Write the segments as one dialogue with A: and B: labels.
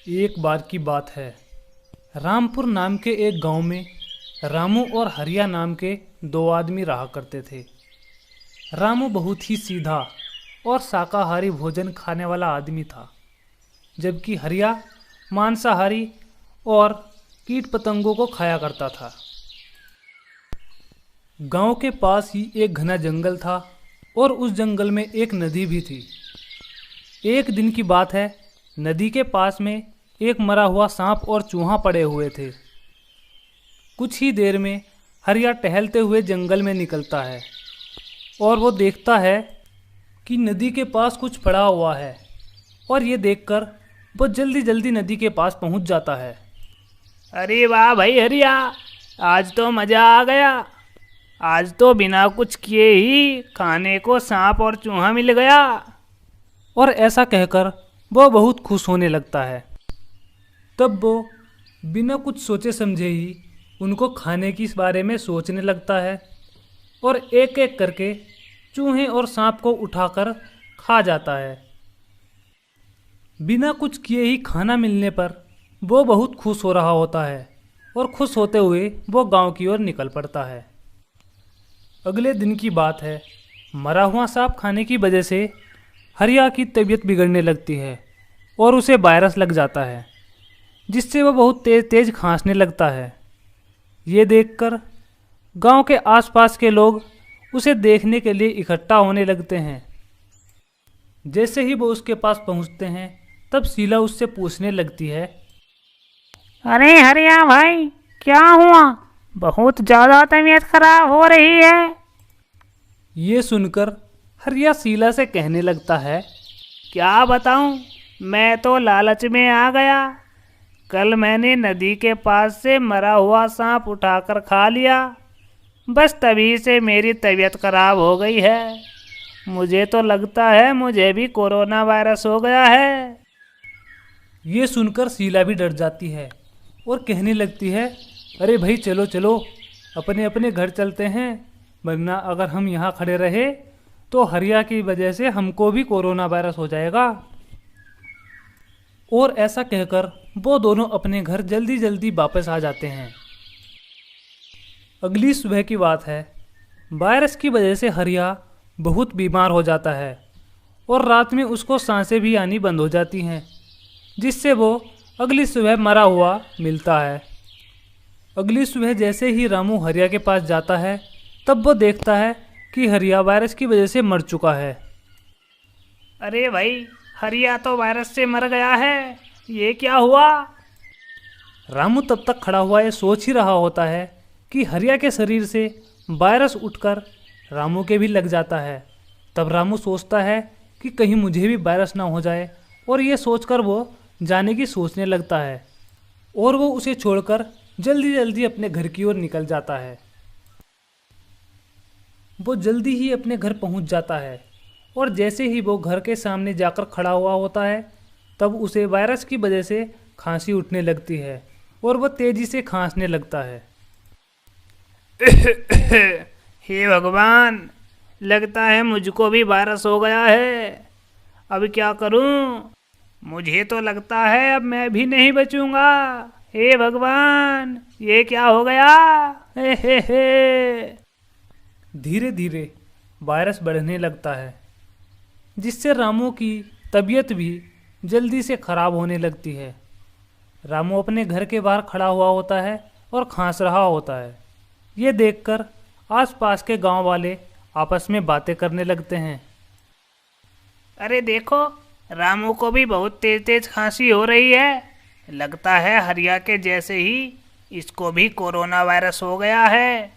A: एक बार की बात है। रामपुर नाम के एक गांव में रामू और हरिया नाम के दो आदमी रहा करते थे। रामू बहुत ही सीधा और शाकाहारी भोजन खाने वाला आदमी था, जबकि हरिया मांसाहारी और कीट पतंगों को खाया करता था। गांव के पास ही एक घना जंगल था और उस जंगल में एक नदी भी थी। एक दिन की बात है, नदी के पास में एक मरा हुआ सांप और चूहा पड़े हुए थे। कुछ ही देर में हरिया टहलते हुए जंगल में निकलता है और वो देखता है कि नदी के पास कुछ पड़ा हुआ है, और ये देखकर वो जल्दी जल्दी नदी के पास पहुंच जाता है।
B: अरे वाह भाई हरिया, आज तो मज़ा आ गया। आज तो बिना कुछ किए ही खाने को सांप और चूहा मिल गया।
A: और ऐसा कहकर वो बहुत खुश होने लगता है। तब वो बिना कुछ सोचे समझे ही उनको खाने के इस बारे में सोचने लगता है और एक एक करके चूहे और सांप को उठाकर खा जाता है। बिना कुछ किए ही खाना मिलने पर वो बहुत खुश हो रहा होता है और खुश होते हुए वो गांव की ओर निकल पड़ता है। अगले दिन की बात है। मरा हुआ सांप खाने की वजह से हरिया की तबीयत बिगड़ने लगती है और उसे वायरस लग जाता है, जिससे वह बहुत तेज तेज खांसने लगता है। ये देखकर गांव के आसपास के लोग उसे देखने के लिए इकट्ठा होने लगते हैं। जैसे ही वो उसके पास पहुंचते हैं, तब शीला उससे पूछने लगती है,
B: अरे हरिया भाई, क्या हुआ? बहुत ज़्यादा तबीयत खराब हो रही है।
A: ये सुनकर हरिया शीला से कहने लगता है,
B: क्या बताऊं, मैं तो लालच में आ गया। कल मैंने नदी के पास से मरा हुआ सांप उठाकर खा लिया। बस तभी से मेरी तबीयत खराब हो गई है। मुझे तो लगता है मुझे भी कोरोना वायरस हो गया है।
A: ये सुनकर शीला भी डर जाती है और कहने लगती है, अरे भाई चलो चलो, अपने अपने घर चलते हैं, वरना अगर हम यहाँ खड़े रहे तो हरिया की वजह से हमको भी कोरोना वायरस हो जाएगा। और ऐसा कहकर वो दोनों अपने घर जल्दी जल्दी वापस आ जाते हैं। अगली सुबह की बात है। वायरस की वजह से हरिया बहुत बीमार हो जाता है और रात में उसको सांसें भी आनी बंद हो जाती हैं, जिससे वो अगली सुबह मरा हुआ मिलता है। अगली सुबह जैसे ही रामू हरिया के पास जाता है, तब वो देखता है कि हरिया वायरस की वजह से मर चुका है।
B: अरे भाई, हरिया तो वायरस से मर गया है। ये क्या हुआ?
A: रामू तब तक खड़ा हुआ ये सोच ही रहा होता है कि हरिया के शरीर से वायरस उठकर रामू के भी लग जाता है। तब रामू सोचता है कि कहीं मुझे भी वायरस ना हो जाए, और ये सोचकर वो जाने की सोचने लगता है और वो उसे छोड़कर जल्दी जल्दी अपने घर की ओर निकल जाता है। वो जल्दी ही अपने घर पहुंच जाता है और जैसे ही वो घर के सामने जाकर खड़ा हुआ होता है, तब उसे वायरस की वजह से खांसी उठने लगती है और वह तेजी से खांसने लगता है।
B: हे भगवान, लगता है मुझको भी वायरस हो गया है। अब क्या करूं? मुझे तो लगता है अब मैं भी नहीं बचूंगा। हे भगवान, ये क्या हो गया? हे।
A: धीरे धीरे वायरस बढ़ने लगता है, जिससे रामू की तबीयत भी जल्दी से खराब होने लगती है। रामू अपने घर के बाहर खड़ा हुआ होता है और खांस रहा होता है। ये देखकर आसपास के गांव वाले आपस में बातें करने लगते हैं।
B: अरे देखो, रामू को भी बहुत तेज तेज खांसी हो रही है। लगता है हरिया के जैसे ही इसको भी कोरोना वायरस हो गया है।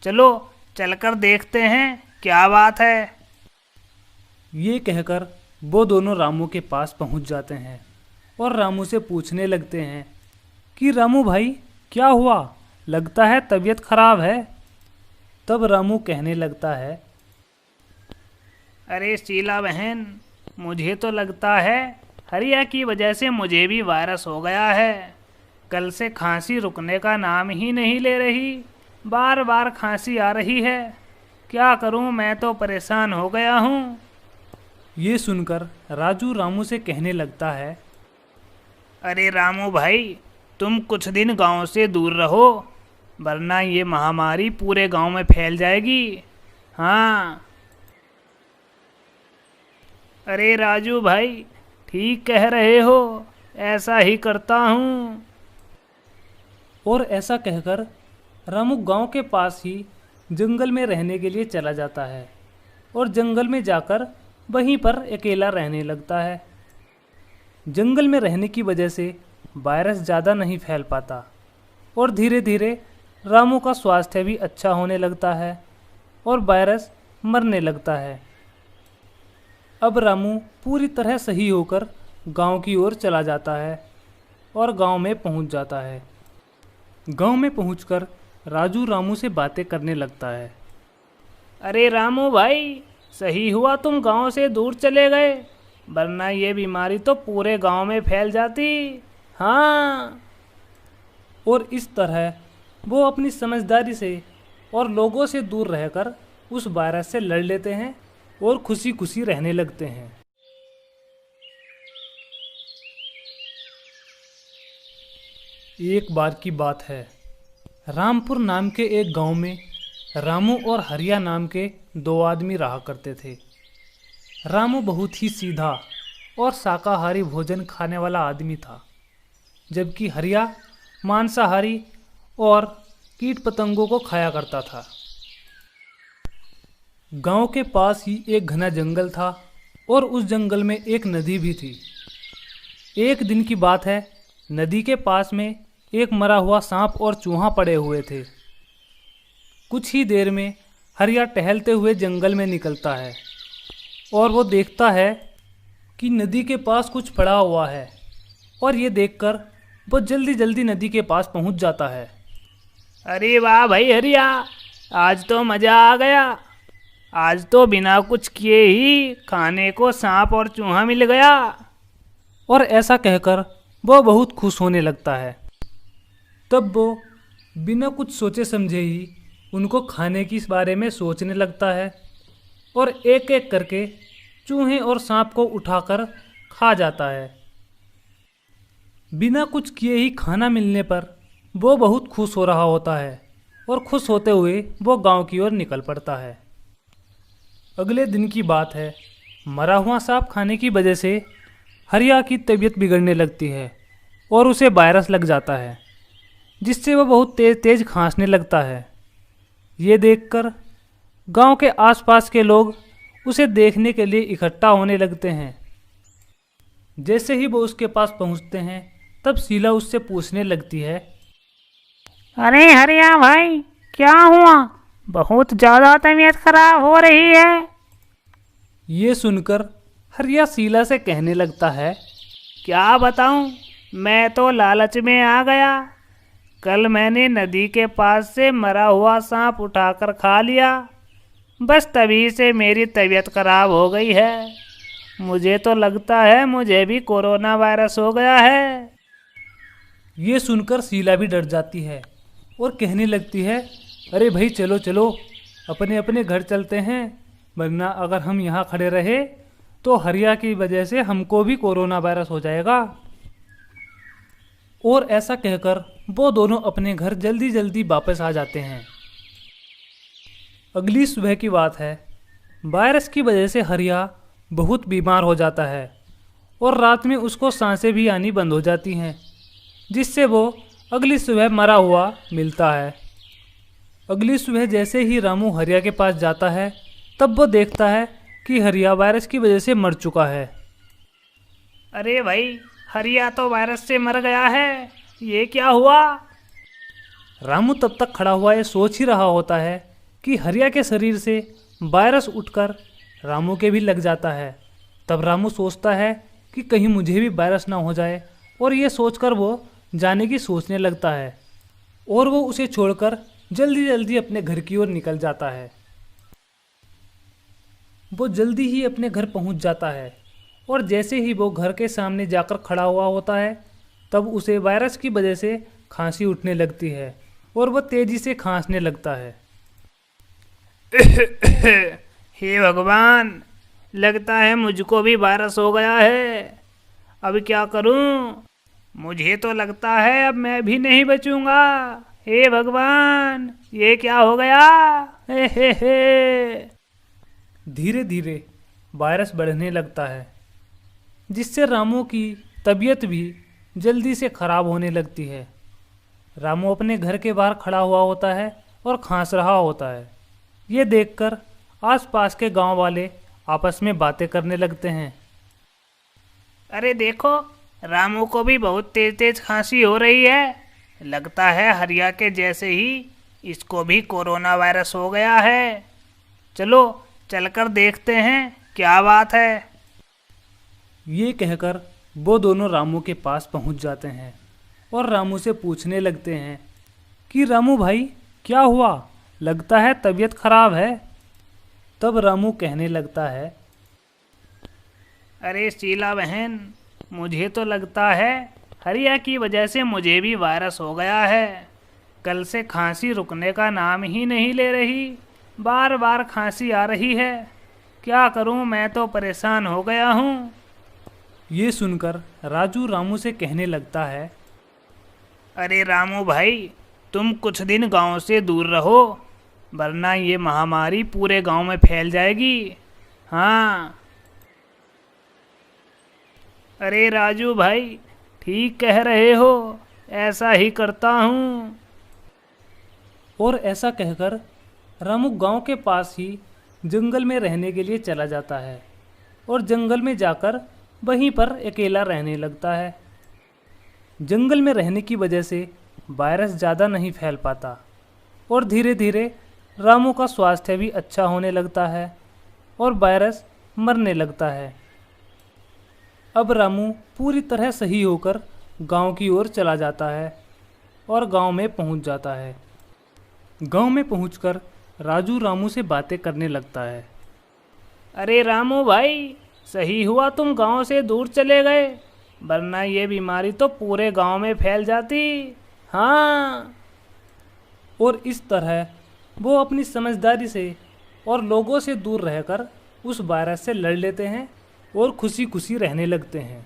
B: चलो चलकर देखते हैं क्या बात है।
A: ये कहकर वो दोनों रामू के पास पहुंच जाते हैं और रामू से पूछने लगते हैं कि रामू भाई, क्या हुआ? लगता है तबीयत खराब है। तब रामू कहने लगता है,
B: अरे शीला बहन, मुझे तो लगता है हरिया की वजह से मुझे भी वायरस हो गया है। कल से खांसी रुकने का नाम ही नहीं ले रही। बार बार खांसी आ रही है। क्या करूं, मैं तो परेशान हो गया हूं।
A: ये सुनकर राजू रामू से कहने लगता है,
B: अरे रामू भाई, तुम कुछ दिन गांव से दूर रहो, वरना ये महामारी पूरे गांव में फैल जाएगी। हाँ। अरे राजू भाई, ठीक कह रहे हो, ऐसा ही करता हूँ।
A: और ऐसा कहकर रामू गांव के पास ही जंगल में रहने के लिए चला जाता है और जंगल में जाकर वहीं पर अकेला रहने लगता है। जंगल में रहने की वजह से वायरस ज़्यादा नहीं फैल पाता और धीरे धीरे रामू का स्वास्थ्य भी अच्छा होने लगता है और वायरस मरने लगता है। अब रामू पूरी तरह सही होकर गांव की ओर चला जाता है और गांव में पहुंच जाता है। गांव में पहुंचकर राजू रामू से बातें करने लगता है।
B: अरे रामू भाई, सही हुआ तुम गांव से दूर चले गए, वरना ये बीमारी तो पूरे गांव में फैल जाती। हाँ।
A: और इस तरह वो अपनी समझदारी से और लोगों से दूर रहकर उस वायरस से लड़ लेते हैं और खुशी खुशी रहने लगते हैं। एक बार की बात है, रामपुर नाम के एक गांव में रामू और हरिया नाम के दो आदमी रहा करते थे। रामू बहुत ही सीधा और शाकाहारी भोजन खाने वाला आदमी था, जबकि हरिया मांसाहारी और कीट पतंगों को खाया करता था। गांव के पास ही एक घना जंगल था और उस जंगल में एक नदी भी थी। एक दिन की बात है, नदी के पास में एक मरा हुआ सांप और चूहा पड़े हुए थे। कुछ ही देर में हरिया टहलते हुए जंगल में निकलता है और वो देखता है कि नदी के पास कुछ पड़ा हुआ है और ये देखकर वो जल्दी जल्दी नदी के पास पहुंच जाता है।
B: अरे वाह भाई हरिया, आज तो मज़ा आ गया। आज तो बिना कुछ किए ही खाने को सांप और चूहा मिल गया।
A: और ऐसा कहकर वो बहुत खुश होने लगता है। तब वो बिना कुछ सोचे समझे ही उनको खाने के बारे में सोचने लगता है और एक एक करके चूहे और सांप को उठाकर खा जाता है। बिना कुछ किए ही खाना मिलने पर वो बहुत खुश हो रहा होता है और खुश होते हुए वो गांव की ओर निकल पड़ता है। अगले दिन की बात है, मरा हुआ सांप खाने की वजह से हरिया की तबीयत बिगड़ने लगती है और उसे वायरस लग जाता है, जिससे वह बहुत तेज तेज खांसने लगता है। ये देखकर गांव के आसपास के लोग उसे देखने के लिए इकट्ठा होने लगते हैं। जैसे ही वो उसके पास पहुंचते हैं, तब शीला उससे पूछने लगती है,
B: अरे हरिया भाई, क्या हुआ? बहुत ज़्यादा तबीयत खराब हो रही है।
A: ये सुनकर हरिया शीला से कहने लगता है,
B: क्या बताऊं, मैं तो लालच में आ गया। कल मैंने नदी के पास से मरा हुआ सांप उठाकर खा लिया, बस तभी से मेरी तबीयत खराब हो गई है। मुझे तो लगता है मुझे भी कोरोना वायरस हो गया है।
A: ये सुनकर शीला भी डर जाती है और कहने लगती है, अरे भाई चलो चलो, अपने अपने घर चलते हैं, वरना अगर हम यहाँ खड़े रहे तो हरिया की वजह से हमको भी कोरोना वायरस हो जाएगा। और ऐसा कहकर वो दोनों अपने घर जल्दी जल्दी वापस आ जाते हैं। अगली सुबह की बात है, वायरस की वजह से हरिया बहुत बीमार हो जाता है और रात में उसको सांसें भी आनी बंद हो जाती हैं, जिससे वो अगली सुबह मरा हुआ मिलता है। अगली सुबह जैसे ही रामू हरिया के पास जाता है, तब वो देखता है कि हरिया वायरस की वजह से मर चुका है।
B: अरे भाई, हरिया तो वायरस से मर गया है, ये क्या हुआ?
A: रामू तब तक खड़ा हुआ ये सोच ही रहा होता है कि हरिया के शरीर से वायरस उठकर रामू के भी लग जाता है। तब रामू सोचता है कि कहीं मुझे भी वायरस ना हो जाए, और ये सोचकर वो जाने की सोचने लगता है और वो उसे छोड़कर जल्दी जल्दी अपने घर की ओर निकल जाता है। वो जल्दी ही अपने घर पहुंच जाता है और जैसे ही वो घर के सामने जाकर खड़ा हुआ होता है, तब उसे वायरस की वजह से खांसी उठने लगती है और वह तेजी से खांसने लगता है।
B: हे भगवान, लगता है मुझको भी वायरस हो गया है। अब क्या करूं? मुझे तो लगता है अब मैं भी नहीं बचूंगा। हे भगवान, ये क्या हो गया? हे।
A: धीरे धीरे वायरस बढ़ने लगता है, जिससे रामू की तबीयत भी जल्दी से खराब होने लगती है। रामू अपने घर के बाहर खड़ा हुआ होता है और खांस रहा होता है। ये देखकर आसपास के गांव वाले आपस में बातें करने लगते हैं।
B: अरे देखो, रामू को भी बहुत तेज तेज खांसी हो रही है। लगता है हरिया के जैसे ही इसको भी कोरोना वायरस हो गया है। चलो चलकर देखते हैं क्या बात है।
A: ये कहकर वो दोनों रामू के पास पहुंच जाते हैं और रामू से पूछने लगते हैं कि रामू भाई, क्या हुआ? लगता है तबीयत खराब है। तब रामू कहने लगता है,
B: अरे शीला बहन, मुझे तो लगता है हरिया की वजह से मुझे भी वायरस हो गया है। कल से खांसी रुकने का नाम ही नहीं ले रही, बार बार खांसी आ रही है। क्या करूं, मैं तो परेशान हो गया हूं।
A: ये सुनकर राजू रामू से कहने लगता है,
B: अरे रामू भाई, तुम कुछ दिन गांव से दूर रहो, वरना ये महामारी पूरे गांव में फैल जाएगी। हाँ। अरे राजू भाई, ठीक कह रहे हो, ऐसा ही करता हूँ।
A: और ऐसा कहकर रामू गांव के पास ही जंगल में रहने के लिए चला जाता है और जंगल में जाकर वहीं पर अकेला रहने लगता है। जंगल में रहने की वजह से वायरस ज़्यादा नहीं फैल पाता और धीरे धीरे रामू का स्वास्थ्य भी अच्छा होने लगता है और वायरस मरने लगता है। अब रामू पूरी तरह सही होकर गांव की ओर चला जाता है और गांव में पहुंच जाता है। गांव में पहुंचकर राजू रामू से बातें करने लगता है।
B: अरे रामू भाई, सही हुआ तुम गांव से दूर चले गए, वरना ये बीमारी तो पूरे गांव में फैल जाती। हाँ।
A: और इस तरह वो अपनी समझदारी से और लोगों से दूर रहकर उस वायरस से लड़ लेते हैं और खुशी खुशी रहने लगते हैं।